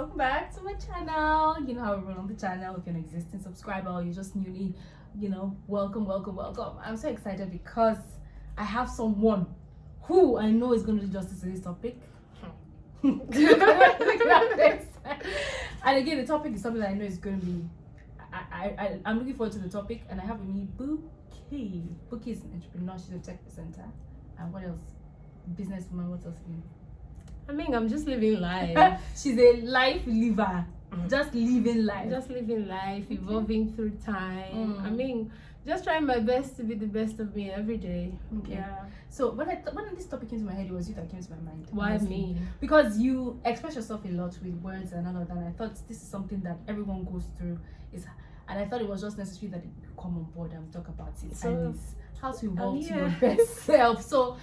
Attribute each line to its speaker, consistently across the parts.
Speaker 1: welcome back to my channel. You know how we run on the channel. If you're an existing subscriber or you're just newly, welcome. I'm so excited because I have someone who I know is going to do justice to this topic. And again, the topic is something that I know is going to be. I'm looking forward to the topic, and I have with me Buki. Buki is an entrepreneur. She's a tech presenter. And what else? Businesswoman. What else?
Speaker 2: I'm just living life.
Speaker 1: She's a life liver. Just living life.
Speaker 2: Evolving through time. Just trying my best to be the best of me every day.
Speaker 1: Okay.
Speaker 2: Yeah.
Speaker 1: So when this topic came to my head, it was you that came to my mind.
Speaker 2: Why
Speaker 1: honestly.
Speaker 2: me?
Speaker 1: Because you express yourself a lot with words and all of that. And I thought this is something that everyone goes through. And I thought it was just necessary that you come on board and talk about it.
Speaker 2: So,
Speaker 1: and it's how to evolve to
Speaker 2: yeah.
Speaker 1: your best self. So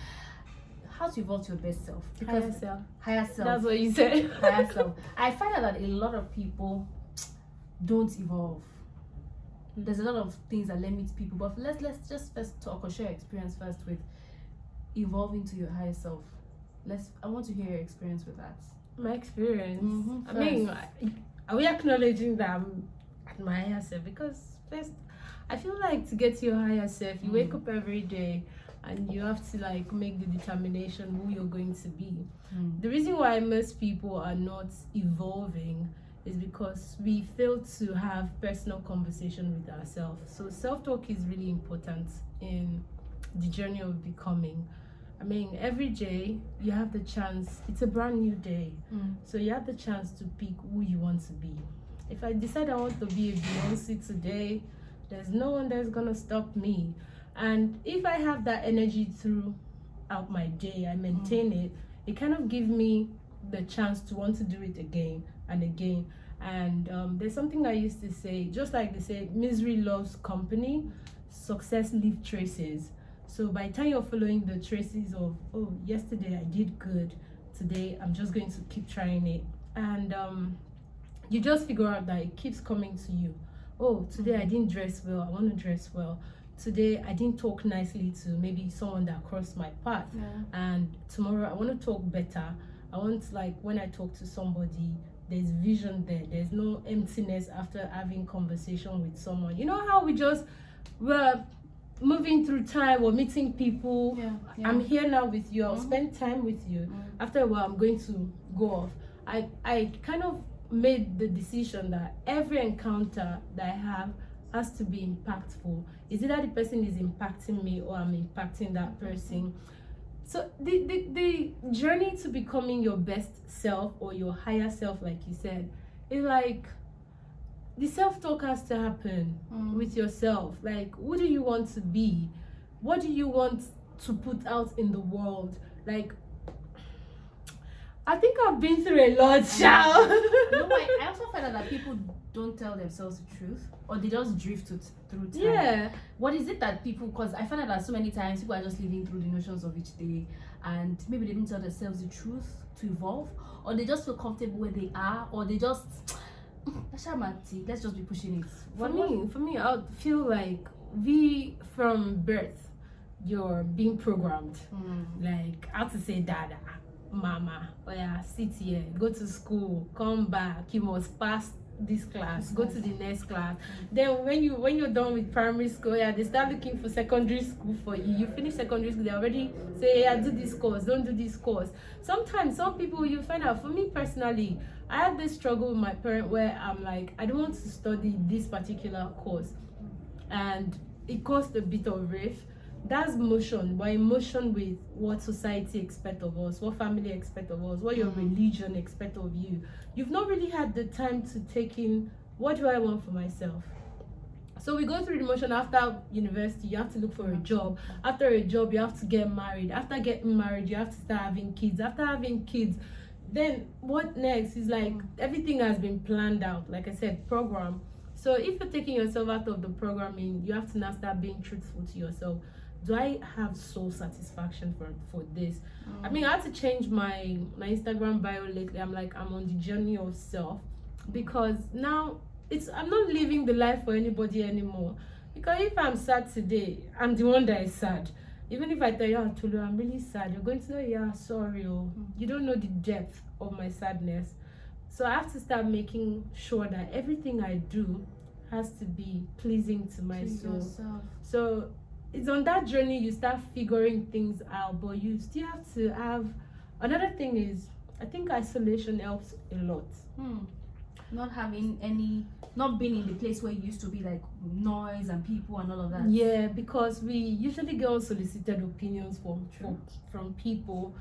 Speaker 1: how to evolve to your best self? Higher self.
Speaker 2: That's what you said.
Speaker 1: Higher self. I find out that a lot of people don't evolve. There's a lot of things that limit people, but let's just first talk or share your experience first with evolving to your higher self. I want to hear your experience with that.
Speaker 2: My experience.
Speaker 1: First.
Speaker 2: Are we acknowledging that I'm at my higher self? Because first, I feel like to get to your higher self, you wake up every day and you have to make the determination who you're going to be. The reason why most people are not evolving is because we fail to have personal conversation with ourselves. So self-talk is really important in the journey of becoming. Every day you have the chance, it's a brand new day. So you have the chance to pick who you want to be. If I decide I want to be a Beyonce today, there's no one that's gonna stop me. And if I have that energy throughout my day, I maintain it, it kind of gives me the chance to want to do it again and again. And there's something I used to say, just like they say, misery loves company, success leaves traces. So by the time you're following the traces of, oh, yesterday I did good, today I'm just going to keep trying it. And you just figure out that it keeps coming to you. Oh, today I didn't dress well, I want to dress well. Today I didn't talk nicely to maybe someone that crossed my path. And tomorrow I want to talk better. I want, when I talk to somebody, there's vision there. There's no emptiness after having conversation with someone. You know how we're moving through time, we're meeting people. I'm here now with you. I'll spend time with you. After a while, I'm going to go off. I kind of made the decision that every encounter that I have has to be impactful. Is it that the person is impacting me or I'm impacting that person? So the journey to becoming your best self or your higher self, like you said, is the self-talk has to happen with yourself. Who do you want to be? What do you want to put out in the world? I think I've been through a lot, child.
Speaker 1: I also find out that people don't tell themselves the truth, or they just drift through time.
Speaker 2: Yeah.
Speaker 1: What is it that people, because I find out that so many times people are just living through the notions of each day, and maybe they don't tell themselves the truth to evolve, or they just feel comfortable where they are, or they just, let's just be pushing it.
Speaker 2: For me, I feel like from birth, you're being programmed. How to say dada, mama, oh yeah, sit here, go to school, come back, you must pass this class, go to the next class. Then when you're done with primary school, they start looking for secondary school for you. You finish secondary school, they already say, do this course, don't do this course. Sometimes some people, you find out, for me personally, I had this struggle with my parent where I'm like, I don't want to study this particular course, and it caused a bit of rift. That's emotion, but emotion with what society expects of us, what family expects of us, what your religion expects of you. You've not really had the time to take in, what do I want for myself? So we go through the motion. After university, you have to look for a job. After a job, you have to get married. After getting married, you have to start having kids. After having kids, then what next is everything has been planned out. Like I said, program. So if you're taking yourself out of the programming, you have to now start being truthful to yourself. Do I have soul satisfaction for this? I had to change my Instagram bio lately. I'm on the journey of self, because now I'm not living the life for anybody anymore. Because if I'm sad today, I'm the one that is sad. Even if I tell you, Tolu, I'm really sad, you're going to know, sorry. You don't know the depth of my sadness. So I have to start making sure that everything I do has to be pleasing to my soul.
Speaker 1: Yourself.
Speaker 2: So it's on that journey you start figuring things out, but you still have to have. Another thing is, I think isolation helps a lot.
Speaker 1: Not having any, not being in the place where you used to be, like noise and people and all of that.
Speaker 2: Yeah, because we usually get unsolicited opinions from people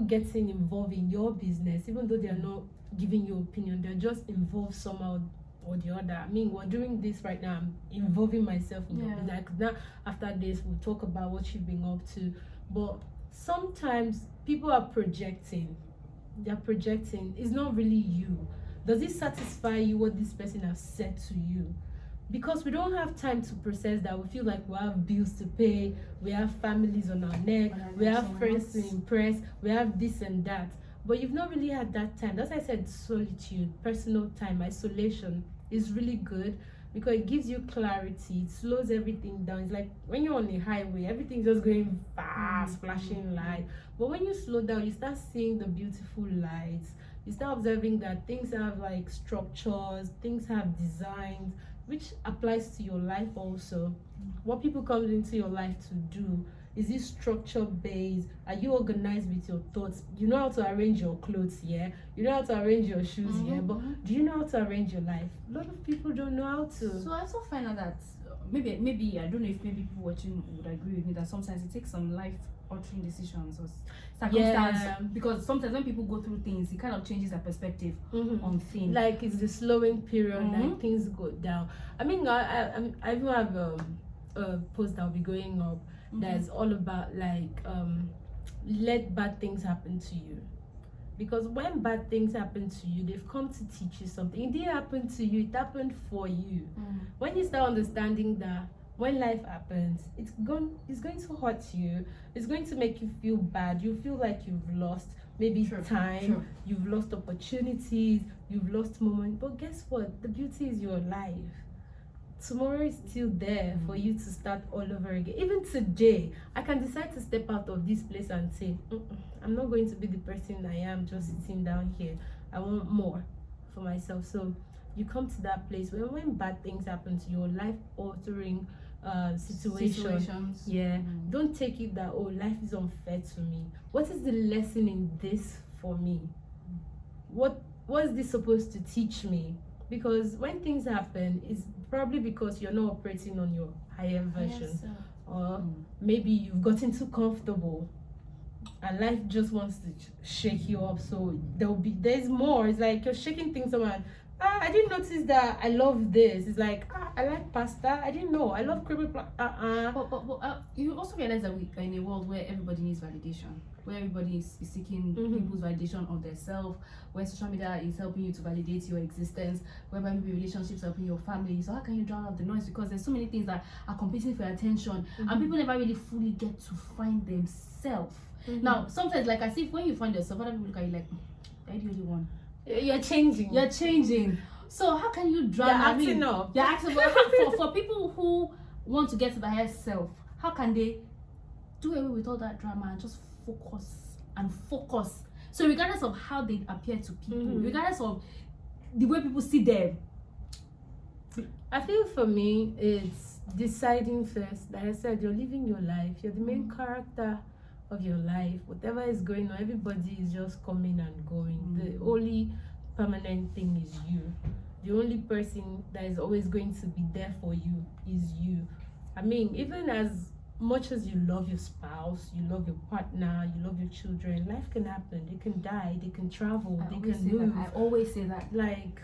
Speaker 2: getting involved in your business, even though they are not giving you opinion, they're just involved somehow or the other. I mean, we're doing this right now, I'm involving myself in your business. Now, after this, we'll talk about what you've been up to. But sometimes people are projecting. They're projecting. It's not really you. Does it satisfy you what this person has said to you? Because we don't have time to process that. We feel like we have bills to pay, we have families on our neck, we have friends to impress, we have this and that. But you've not really had that time. That's why I said solitude, personal time, isolation is really good because it gives you clarity. It slows everything down. It's like when you're on the highway, everything's just going fast, flashing light. But when you slow down, you start seeing the beautiful lights. You start observing that things have like structures, things have designs, which applies to your life also. What people come into your life to do, is it structure based? Are you organized with your thoughts? You know how to arrange your clothes, yeah? You know how to arrange your shoes, yeah? But do you know how to arrange your life? A lot of people don't know how to.
Speaker 1: So I also find out that maybe I don't know if maybe people watching would agree with me that sometimes it takes some life altering decisions or circumstance, because sometimes when people go through things, it kind of changes their perspective on things.
Speaker 2: Like it's the slowing period, like things go down. I mean, I even have a post that will be going up that's all about like let bad things happen to you, because when bad things happen to you, they've come to teach you something. It didn't happen to you, it happened for you. When you start understanding that when life happens, it's going to hurt you, it's going to make you feel bad, you feel like you've lost maybe time, you've lost opportunities, you've lost moments. But guess what? The beauty is your life. Tomorrow is still there for you to start all over again. Even today, I can decide to step out of this place and say, I'm not going to be the person I am just sitting down here. I want more for myself. So you come to that place where when bad things happen to you, life altering situations, don't take it that, oh, life is unfair to me. What is the lesson in this for me? What is this supposed to teach me? Because when things happen, it's probably because you're not operating on your higher version, or maybe you've gotten too comfortable and life just wants to shake you up. So there's more. It's like you're shaking things up and I didn't notice that I love this. It's like I like pasta. I didn't know I love creamy But
Speaker 1: you also realize that we are in a world where everybody needs validation, where everybody is seeking people's validation of their self, where social media is helping you to validate your existence, where maybe relationships are helping your family. So how can you drown out the noise? Because there's so many things that are competing for your attention, and people never really fully get to find themselves. Now, sometimes, like as if when you find yourself, other people look at you like, are you the only one?
Speaker 2: You're changing.
Speaker 1: So how can you drown? You're acting up. For people who want to get to the highest self, how can they do away with all that drama and just focus? So regardless of how they appear to people, regardless of the way people see them,
Speaker 2: I think for me it's deciding first. Like I said, you're living your life. You're the main character of your life. Whatever is going on, everybody is just coming and going. The only permanent thing is you. The only person that is always going to be there for you is you. I mean, even as much as you love your spouse, you love your partner, you love your children, life can happen. They can die, they can travel, they can move.
Speaker 1: I always say that.
Speaker 2: Like,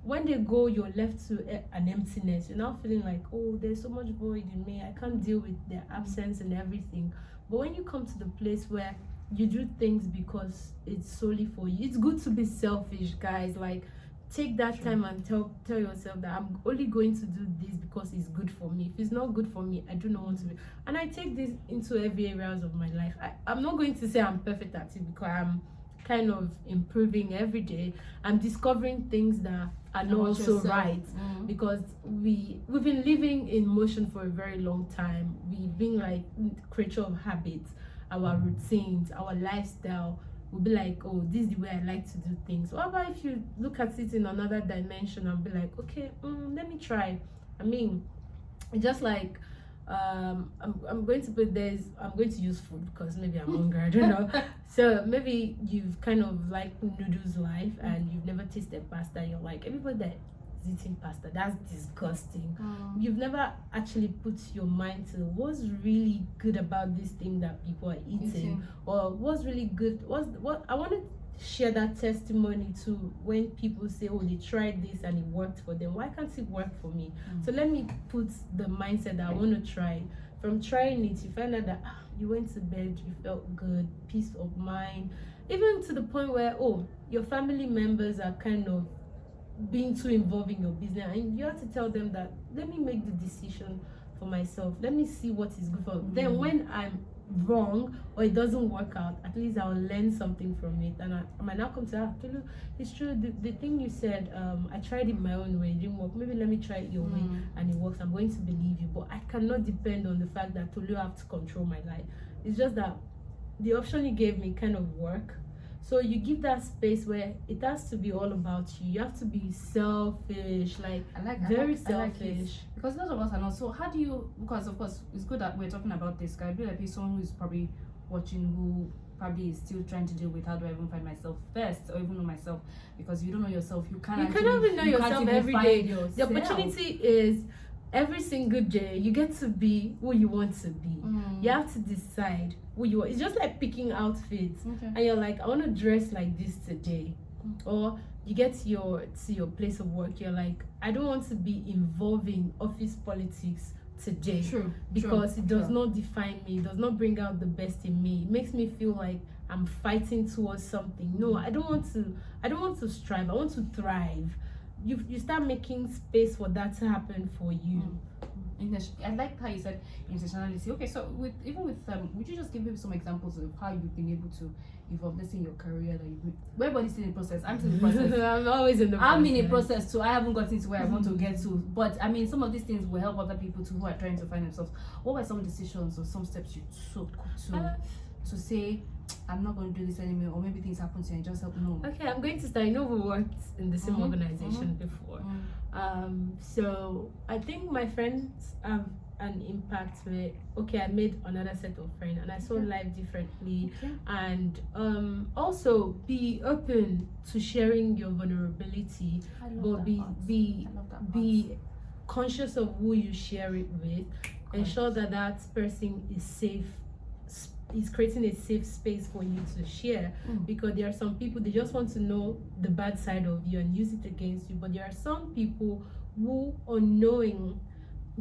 Speaker 2: when they go, you're left to an emptiness. You're now feeling like, oh, there's so much void in me. I can't deal with their absence and everything. But when you come to the place where you do things because it's solely for you, it's good to be selfish, guys. Like, take that time and tell yourself that I'm only going to do this because it's good for me. If it's not good for me, I do not want to be. And I take this into every areas of my life. I'm not going to say I'm perfect at it, because I'm kind of improving every day. I'm discovering things that are not also right, because we've been living in motion for a very long time. We've been like creature of habits, our routines, our lifestyle. will be like, oh, this is the way I like to do things. What about if you look at it in another dimension and be like, okay, let me try. I mean, it's just like I'm going to put this. I'm going to use food because maybe I'm hungry. I don't know. So maybe you've kind of like noodles life and you've never tasted pasta. You're like, everybody that is eating pasta, that's disgusting. You've never actually put your mind to what's really good about this thing that people are eating, or what's really good. What I want to share that testimony to when people say, oh, they tried this and it worked for them. Why can't it work for me? So let me put the mindset that I want to try. From trying it, you find out that you went to bed, you felt good, peace of mind, even to the point where, oh, your family members are kind of being too involved in your business, and you have to tell them that, let me make the decision for myself, let me see what is good for me. Then when I'm wrong or it doesn't work out, at least I'll learn something from it, and I might now come to Tolu, it's true, the thing you said, I tried it my own way, it didn't work, maybe let me try it your way and it works. I'm going to believe you, but I cannot depend on the fact that Tolu have to control my life. It's just that the option you gave me kind of work. So you give that space where it has to be all about you. You have to be selfish, very selfish.
Speaker 1: Because a lot of us are not. So how do you? Because of course it's good that we're talking about this. I feel like someone who's probably watching who probably is still trying to deal with how do I even find myself first, or even know myself. Because you don't know yourself, you cannot
Speaker 2: even know yourself every day.
Speaker 1: Yourself.
Speaker 2: The opportunity is every single day you get to be who you want to be. You have to decide who you are. It's just like picking outfits, and you're like, I want to dress like this today. Or you get to your place of work, you're like, I don't want to be involved in office politics today. Because it does not define me, it does not bring out the best in me. It makes me feel like I'm fighting towards something. No, I don't want to strive, I want to thrive. You start making space for that to happen for you.
Speaker 1: I like how you said intentionality. Okay, so would you just give me some examples of how you've been able to evolve, let's say in your career that you've been, everybody's still in the process. I'm still in the process.
Speaker 2: I'm always in the process.
Speaker 1: I'm in a process too. I haven't gotten to where I want to get to. But I mean, some of these things will help other people too who are trying to find themselves. What were some decisions or some steps you took to say, I'm not going to do this anymore, or maybe things happen to you and just help know?
Speaker 2: Okay, I'm going to start. I know we worked in the same organization before. So I think my friends have an impact where, okay, I made another set of friends and I saw life differently. And also be open to sharing your vulnerability, but be conscious of who you share it with. Ensure that person is safe, is creating a safe space for you to share, because there are some people, they just want to know the bad side of you and use it against you, but there are some people who, on knowing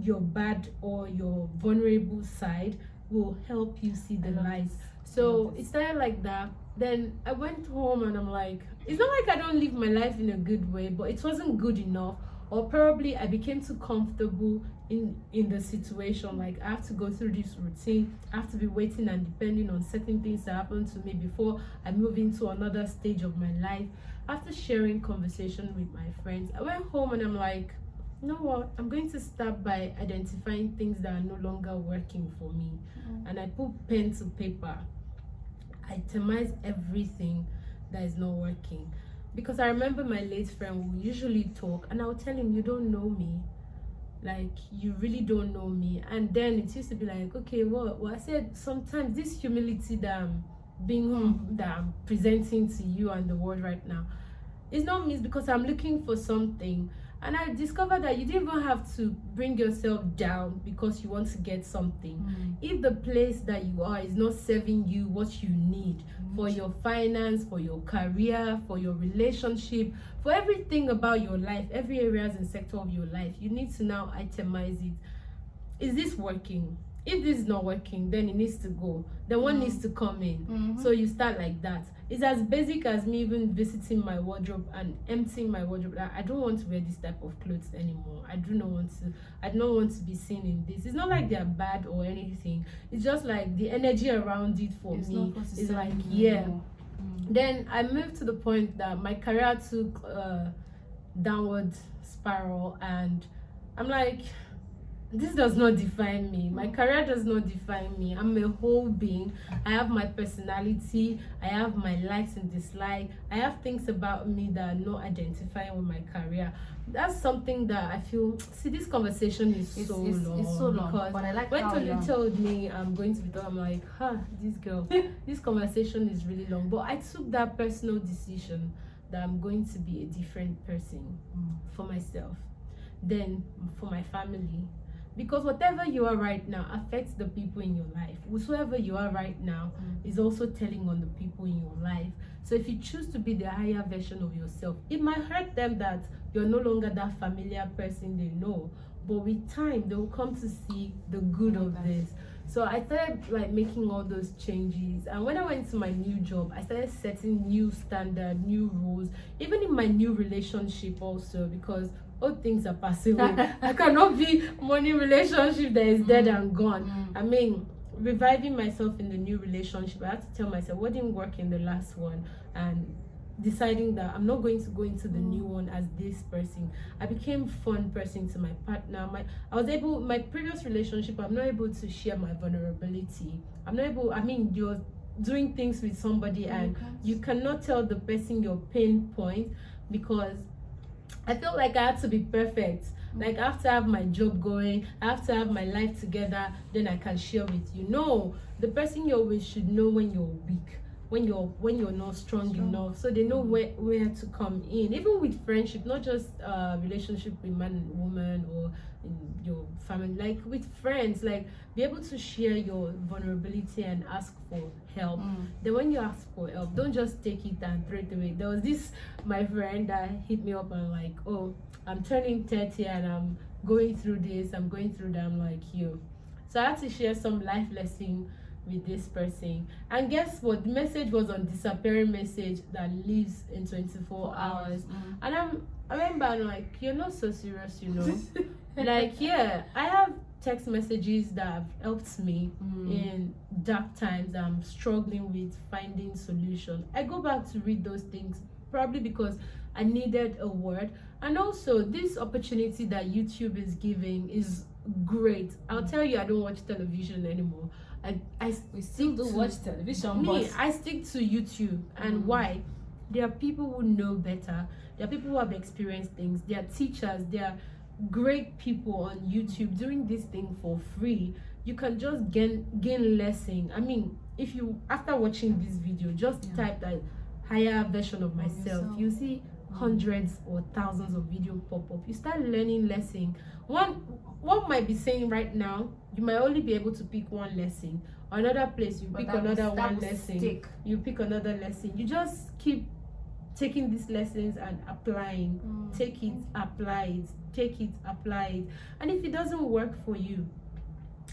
Speaker 2: your bad or your vulnerable side, will help you see the light. So it started like that. Then I went home and I'm like, it's not like I don't live my life in a good way, but it wasn't good enough. Or probably I became too comfortable in the situation. Like, I have to go through this routine, I have to be waiting and depending on certain things that happen to me before I move into another stage of my life. After sharing conversation with my friends, I went home and I'm like, you know what, I'm going to start by identifying things that are no longer working for me. And I put pen to paper, I itemize everything that is not working. Because I remember my late friend would usually talk and I would tell him, you don't know me. Like, you really don't know me. And then it used to be like, okay, well I said, sometimes this humility that I'm presenting to you and the world right now, it's not me, it's because I'm looking for something. And I discovered that you didn't even have to bring yourself down because you want to get something. If the place that you are is not serving you what you need for your finance, for your career, for your relationship, for everything about your life, every areas and sector of your life, you need to now itemize it. Is this working? If this is not working, then it needs to go. Then one needs to come in. So you start like that. It's as basic as me even visiting my wardrobe and emptying my wardrobe. Like, I don't want to wear this type of clothes anymore. I do not want to be seen in this. It's not like they're bad or anything. It's just like the energy around it for me is like, Then I moved to the point that my career took downward spiral, and I'm like, this does not define me. My career does not define me. I'm a whole being. I have my personality. I have my likes and dislikes. I have things about me that are not identifying with my career. That's something that I feel. See, this conversation is so long.
Speaker 1: It's so long.
Speaker 2: Because
Speaker 1: But I like
Speaker 2: when
Speaker 1: how
Speaker 2: Tolu told me I'm going to be done, I'm like, this girl. This conversation is really long. But I took that personal decision that I'm going to be a different person for myself, then for my family. Because whatever you are right now affects the people in your life. Whosoever you are right now is also telling on the people in your life. So if you choose to be the higher version of yourself, it might hurt them that you're no longer that familiar person they know. But with time, they will come to see the good of this. So I started like making all those changes. And when I went to my new job, I started setting new standard, new rules, even in my new relationship also, because all things are passing away. I cannot be money relationship that is dead and gone. I mean, reviving myself in the new relationship, I had to tell myself what didn't work in the last one, and deciding that I'm not going to go into the new one as this person. I became fun person to my partner. My previous relationship, I'm not able to share my vulnerability. You're doing things with somebody and you cannot tell the person your pain point, because I felt like I had to be perfect. Like I have to have my job going, I have to have my life together, then I can share with you. No, the person you're with should know when you're weak, when you're not strong enough, so they know where to come in. Even with friendship, not just relationship with man and woman or in your family, like with friends, like be able to share your vulnerability and ask for help. Then when you ask for help, don't just take it and throw it away. There was this my friend that hit me up and like, oh, I'm turning 30 and I'm going through this, I'm going through that. I'm like, you. So I had to share some life lesson with this person, and guess what? The message was on disappearing message that lives in 24 hours. And I remember I'm like, you're not so serious, you know. Like, yeah, I have text messages that have helped me in dark times I'm struggling with finding solution. I go back to read those things, probably because I needed a word. And also this opportunity that YouTube is giving is great. I'll tell you, I don't watch television anymore.
Speaker 1: We still do watch television.
Speaker 2: I stick to YouTube. And why? There are people who know better. There are people who have experienced things. There are teachers. There are great people on YouTube doing this thing for free. You can just gain lesson. I mean, if you, after watching this video, just type that higher version of myself, you see hundreds or thousands of videos pop up. You start learning lesson. One might be saying right now, you might only be able to pick one lesson. Another place, you pick another one lesson. You pick another lesson. You just keep taking these lessons and applying. Take it, apply it. Take it, apply it. And if it doesn't work for you,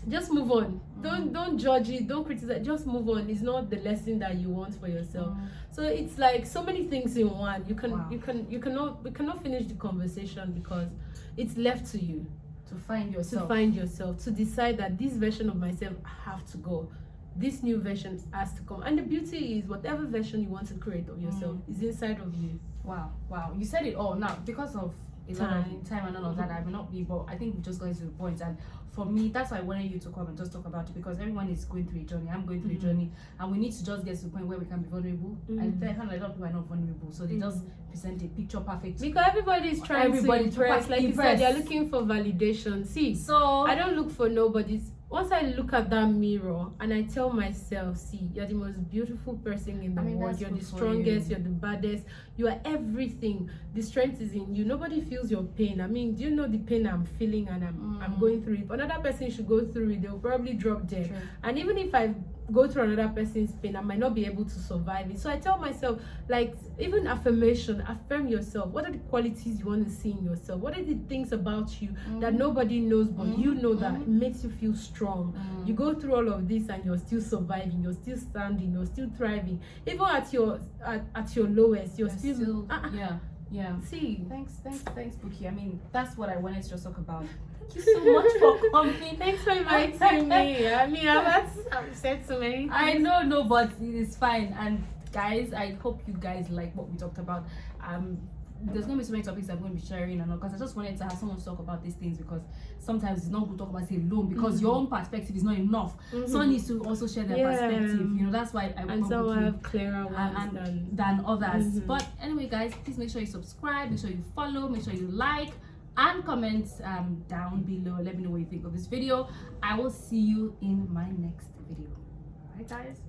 Speaker 2: just move on. Don't judge it, don't criticize, just move on. It's not the lesson that you want for yourself. So it's like so many things in one. We cannot finish the conversation because it's left to you
Speaker 1: to find yourself,
Speaker 2: to decide that this version of myself I have to go, this new version has to come. And the beauty is whatever version you want to create of yourself is inside of you.
Speaker 1: Wow, you said it all. Now, because of time and all of that, I will not be, but I think we just going to the point. And for me, that's why I wanted you to come and just talk about it, because everyone is going through a journey. I'm going through a journey, and we need to just get to the point where we can be vulnerable. And I find a lot of people are not vulnerable, so they just present a picture perfect.
Speaker 2: Because everybody is trying to impress. Like you said, they're looking for validation. See, so I don't look for nobody's. Once I look at that mirror and I tell myself, see, you're the most beautiful person in the world. You're the strongest, you're the baddest, you are everything. The strength is in you. Nobody feels your pain. I mean, do you know the pain I'm feeling and I'm going through it? If another person should go through it, they'll probably drop dead. True. And even if I go through another person's pain, I might not be able to survive it. So I tell myself, like, even affirmation, affirm yourself. What are the qualities you want to see in yourself? What are the things about you that nobody knows but you know that it makes you feel strong? You go through all of this and you're still surviving, you're still standing, you're still thriving. Even at your lowest, you're still See,
Speaker 1: thanks Buki. I mean, that's what I wanted to just talk about. Thank you so much for coming.
Speaker 2: Thanks for inviting me. I mean, I've said so many things.
Speaker 1: I know, but it's fine. And guys, I hope you guys like what we talked about. there's going to be so many topics I'm going to be sharing, and because I just wanted to have someone to talk about these things, because sometimes it's not good to talk about it alone, because your own perspective is not enough. Someone needs to also share their perspective. You know, that's why I
Speaker 2: and
Speaker 1: want
Speaker 2: some
Speaker 1: to
Speaker 2: have clearer ones
Speaker 1: than others. But anyway, guys, please make sure you subscribe, make sure you follow, make sure you like and comment down below. Let me know what you think of this video. I will see you in my next video. Bye, guys.